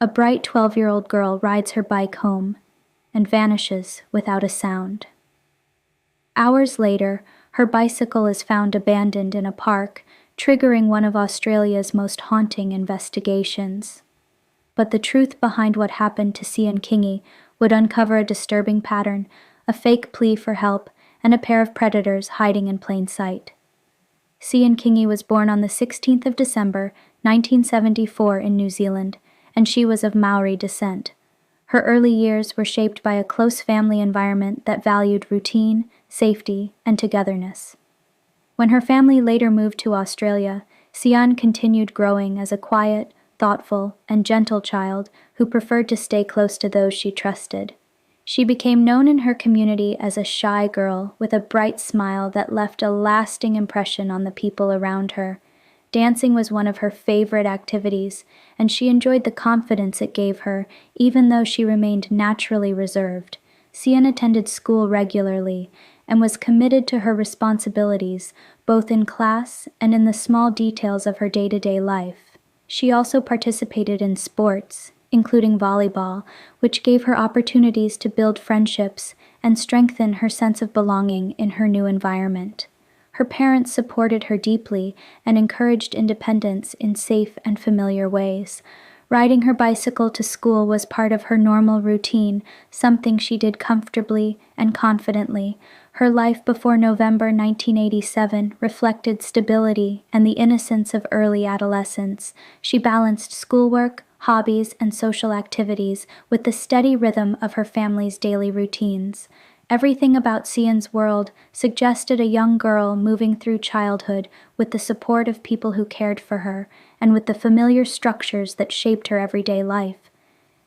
A bright 12-year-old girl rides her bike home and vanishes without a sound. Hours later, her bicycle is found abandoned in a park, triggering one of Australia's most haunting investigations. But the truth behind what happened to Sian Kingi would uncover a disturbing pattern, a fake plea for help, and a pair of predators hiding in plain sight. Sian Kingi was born on the 16th of December, 1974 in New Zealand, and she was of Maori descent. Her early years were shaped by a close family environment that valued routine, safety, and togetherness. When her family later moved to Australia, Sian continued growing as a quiet, thoughtful, and gentle child who preferred to stay close to those she trusted. She became known in her community as a shy girl with a bright smile that left a lasting impression on the people around her. Dancing was one of her favorite activities, and she enjoyed the confidence it gave her, even though she remained naturally reserved. Sian attended school regularly and was committed to her responsibilities, both in class and in the small details of her day-to-day life. She also participated in sports, including volleyball, which gave her opportunities to build friendships and strengthen her sense of belonging in her new environment. Her parents supported her deeply and encouraged independence in safe and familiar ways. Riding her bicycle to school was part of her normal routine, something she did comfortably and confidently. Her life before November 1987 reflected stability and the innocence of early adolescence. She balanced schoolwork, hobbies, and social activities with the steady rhythm of her family's daily routines. Everything about Sian's world suggested a young girl moving through childhood with the support of people who cared for her and with the familiar structures that shaped her everyday life.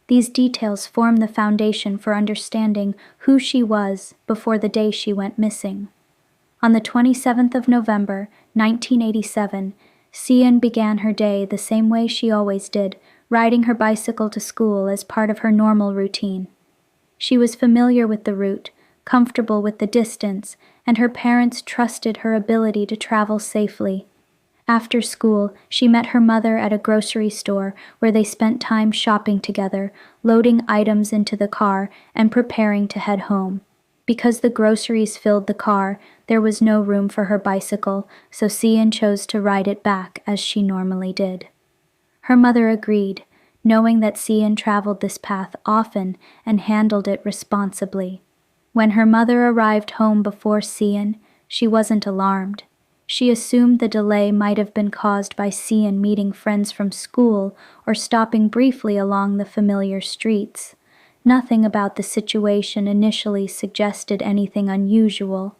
These details form the foundation for understanding who she was before the day she went missing. On the 27th of November, 1987, Sian began her day the same way she always did, riding her bicycle to school as part of her normal routine. She was familiar with the route, comfortable with the distance, and her parents trusted her ability to travel safely. After school, she met her mother at a grocery store where they spent time shopping together, loading items into the car and preparing to head home. Because the groceries filled the car, there was no room for her bicycle, so Sian chose to ride it back as she normally did. Her mother agreed, knowing that Sian traveled this path often and handled it responsibly. When her mother arrived home before Sian, she wasn't alarmed. She assumed the delay might have been caused by Sian meeting friends from school or stopping briefly along the familiar streets. Nothing about the situation initially suggested anything unusual.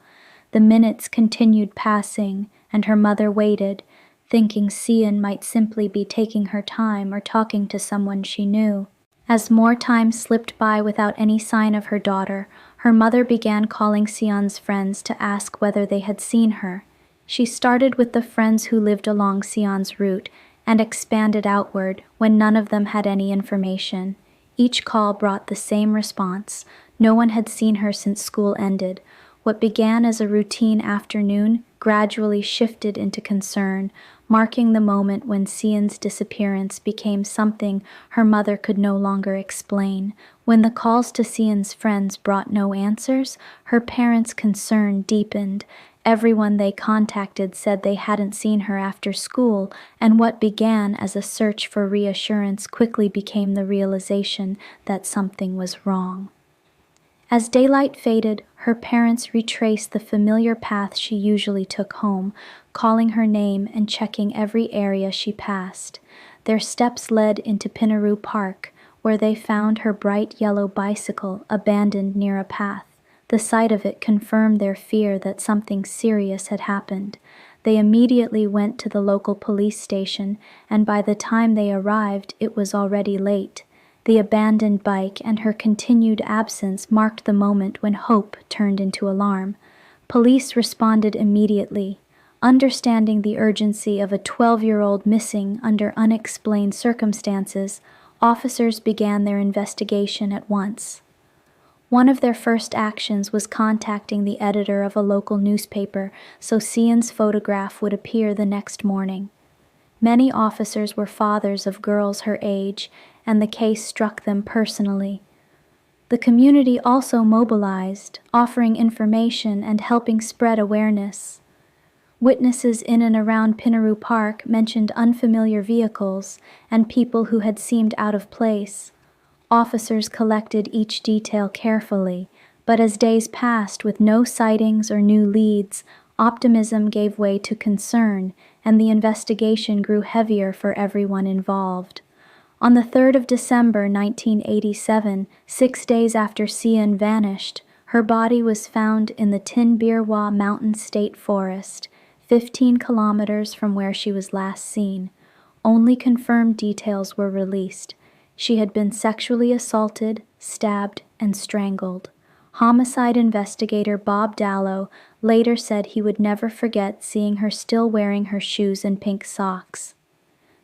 The minutes continued passing, and her mother waited, thinking Sian might simply be taking her time or talking to someone she knew. As more time slipped by without any sign of her daughter, her mother began calling Sian's friends to ask whether they had seen her. She started with the friends who lived along Sian's route and expanded outward when none of them had any information. Each call brought the same response. No one had seen her since school ended. What began as a routine afternoon gradually shifted into concern, marking the moment when Sian's disappearance became something her mother could no longer explain. When the calls to Sian's friends brought no answers, her parents' concern deepened. Everyone they contacted said they hadn't seen her after school, and what began as a search for reassurance quickly became the realization that something was wrong. As daylight faded, her parents retraced the familiar path she usually took home, calling her name and checking every area she passed. Their steps led into Pinaroo Park, where they found her bright yellow bicycle abandoned near a path. The sight of it confirmed their fear that something serious had happened. They immediately went to the local police station, and by the time they arrived, it was already late. The abandoned bike and her continued absence marked the moment when hope turned into alarm. Police responded immediately. Understanding the urgency of a 12-year-old missing under unexplained circumstances, officers began their investigation at once. One of their first actions was contacting the editor of a local newspaper so Sian's photograph would appear the next morning. Many officers were fathers of girls her age, and the case struck them personally. The community also mobilized, offering information and helping spread awareness. Witnesses in and around Pinaroo Park mentioned unfamiliar vehicles and people who had seemed out of place. Officers collected each detail carefully, but as days passed with no sightings or new leads, optimism gave way to concern, and the investigation grew heavier for everyone involved. On the 3rd of December 1987, 6 days after Sian vanished, her body was found in the Tinbirwa Mountain State Forest, 15 kilometers from where she was last seen. Only confirmed details were released. She had been sexually assaulted, stabbed, and strangled. Homicide investigator Bob Dallow later said he would never forget seeing her still wearing her shoes and pink socks.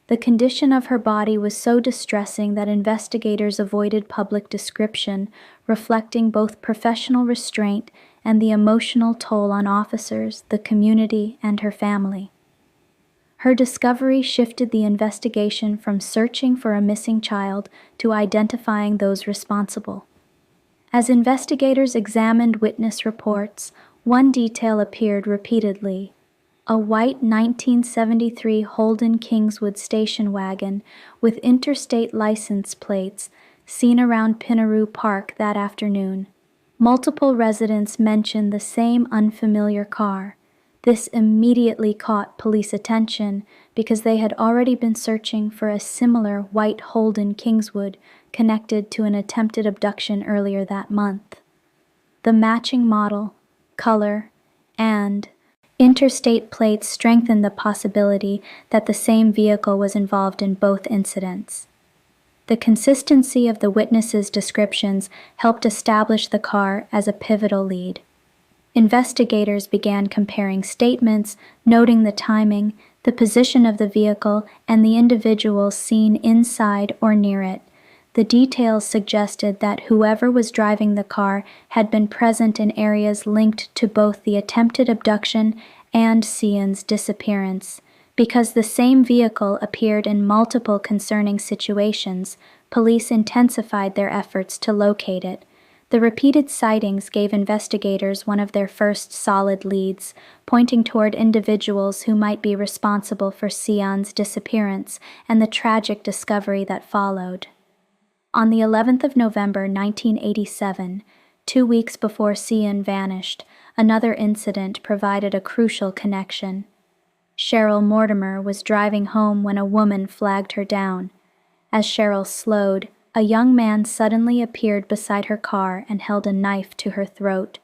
The condition of her body was so distressing that investigators avoided public description, reflecting both professional restraint and the emotional toll on officers, the community, and her family. Her discovery shifted the investigation from searching for a missing child to identifying those responsible. As investigators examined witness reports, one detail appeared repeatedly: a white 1973 Holden Kingswood station wagon with interstate license plates seen around Pinaroo Park that afternoon. Multiple residents mentioned the same unfamiliar car. This immediately caught police attention because they had already been searching for a similar white Holden Kingswood connected to an attempted abduction earlier that month. The matching model, color, and interstate plates strengthened the possibility that the same vehicle was involved in both incidents. The consistency of the witnesses' descriptions helped establish the car as a pivotal lead. Investigators began comparing statements, noting the timing, the position of the vehicle, and the individuals seen inside or near it. The details suggested that whoever was driving the car had been present in areas linked to both the attempted abduction and Sian's disappearance. Because the same vehicle appeared in multiple concerning situations, police intensified their efforts to locate it. The repeated sightings gave investigators one of their first solid leads, pointing toward individuals who might be responsible for Sian's disappearance and the tragic discovery that followed. On the 11th of November 1987, 2 weeks before Sian vanished, another incident provided a crucial connection. Cheryl Mortimer was driving home when a woman flagged her down. As Cheryl slowed, a young man suddenly appeared beside her car and held a knife to her throat.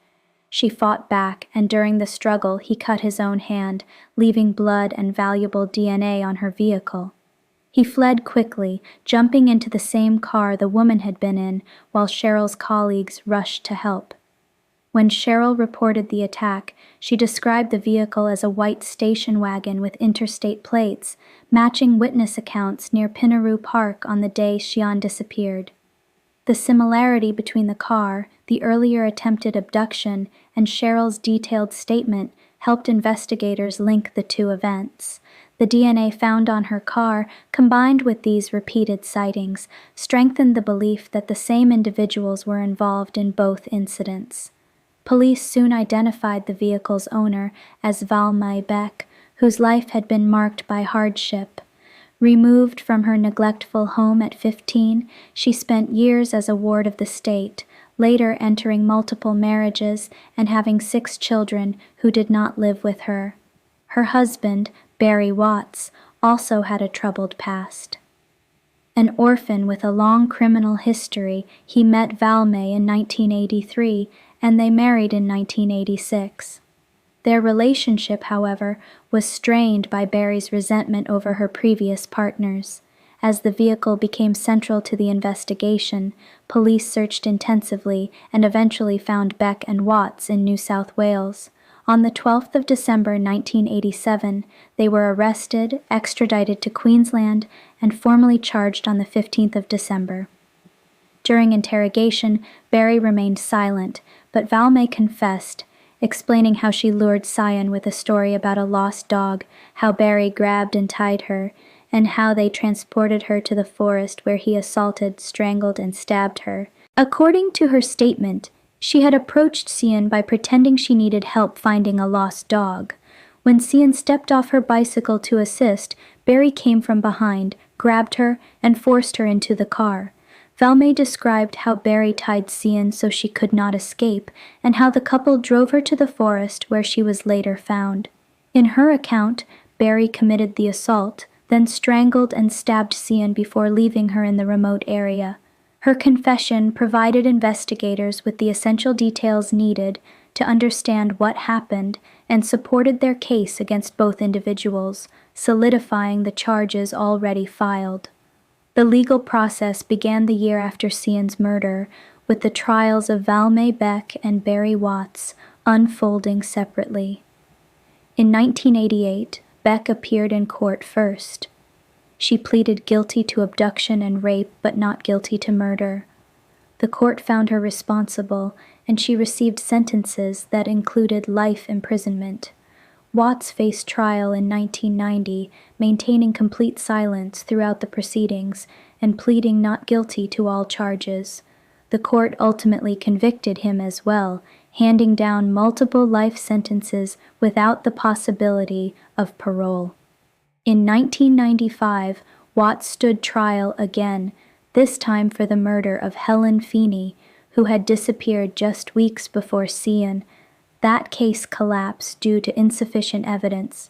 She fought back, and during the struggle he cut his own hand, leaving blood and valuable DNA on her vehicle. He fled quickly, jumping into the same car the woman had been in, while Cheryl's colleagues rushed to help. When Cheryl reported the attack, she described the vehicle as a white station wagon with interstate plates, matching witness accounts near Pinaroo Park on the day Sian disappeared. The similarity between the car, the earlier attempted abduction, and Cheryl's detailed statement helped investigators link the two events. The DNA found on her car, combined with these repeated sightings, strengthened the belief that the same individuals were involved in both incidents. Police soon identified the vehicle's owner as Valmae Beck, whose life had been marked by hardship. Removed from her neglectful home at 15, she spent years as a ward of the state, later entering multiple marriages and having 6 children who did not live with her. Her husband, Barrie Watts, also had a troubled past. An orphan with a long criminal history, he met Valmae in 1983, and they married in 1986. Their relationship, however, was strained by Barrie's resentment over her previous partners. As the vehicle became central to the investigation, police searched intensively and eventually found Beck and Watts in New South Wales. On the 12th of December 1987, they were arrested, extradited to Queensland, and formally charged on the 15th of December. During interrogation, Barrie remained silent, but Valmae confessed, explaining how she lured Sian with a story about a lost dog, how Barrie grabbed and tied her, and how they transported her to the forest where he assaulted, strangled, and stabbed her. According to her statement, she had approached Sian by pretending she needed help finding a lost dog. When Sian stepped off her bicycle to assist, Barrie came from behind, grabbed her, and forced her into the car. Valmae described how Barrie tied Sian so she could not escape, and how the couple drove her to the forest where she was later found. In her account, Barrie committed the assault, then strangled and stabbed Sian before leaving her in the remote area. Her confession provided investigators with the essential details needed to understand what happened and supported their case against both individuals, solidifying the charges already filed. The legal process began the year after Sian's murder, with the trials of Valmae Beck and Barrie Watts unfolding separately. In 1988, Beck appeared in court first. She pleaded guilty to abduction and rape, but not guilty to murder. The court found her responsible, and she received sentences that included life imprisonment. Watts faced trial in 1990, maintaining complete silence throughout the proceedings and pleading not guilty to all charges. The court ultimately convicted him as well, handing down multiple life sentences without the possibility of parole. In 1995, Watts stood trial again, this time for the murder of Helen Feeney, who had disappeared just weeks before Sian. That case collapsed due to insufficient evidence.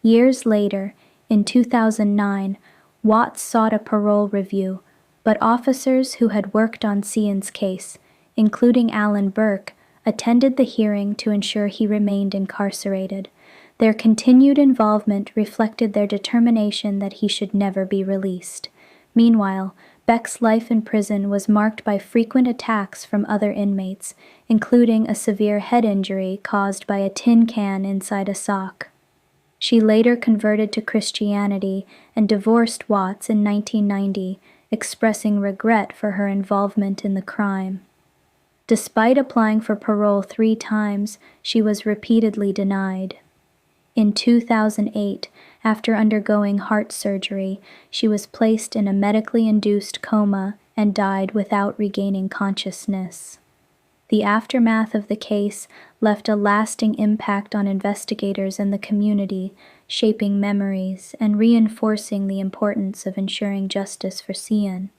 Years later, in 2009, Watts sought a parole review, but officers who had worked on Sian's case, including Alan Burke, attended the hearing to ensure he remained incarcerated. Their continued involvement reflected their determination that he should never be released. Meanwhile, Beck's life in prison was marked by frequent attacks from other inmates, including a severe head injury caused by a tin can inside a sock. She later converted to Christianity and divorced Watts in 1990, expressing regret for her involvement in the crime. Despite applying for parole 3 times, she was repeatedly denied. In 2008, after undergoing heart surgery, she was placed in a medically induced coma and died without regaining consciousness. The aftermath of the case left a lasting impact on investigators and the community, shaping memories and reinforcing the importance of ensuring justice for Sian.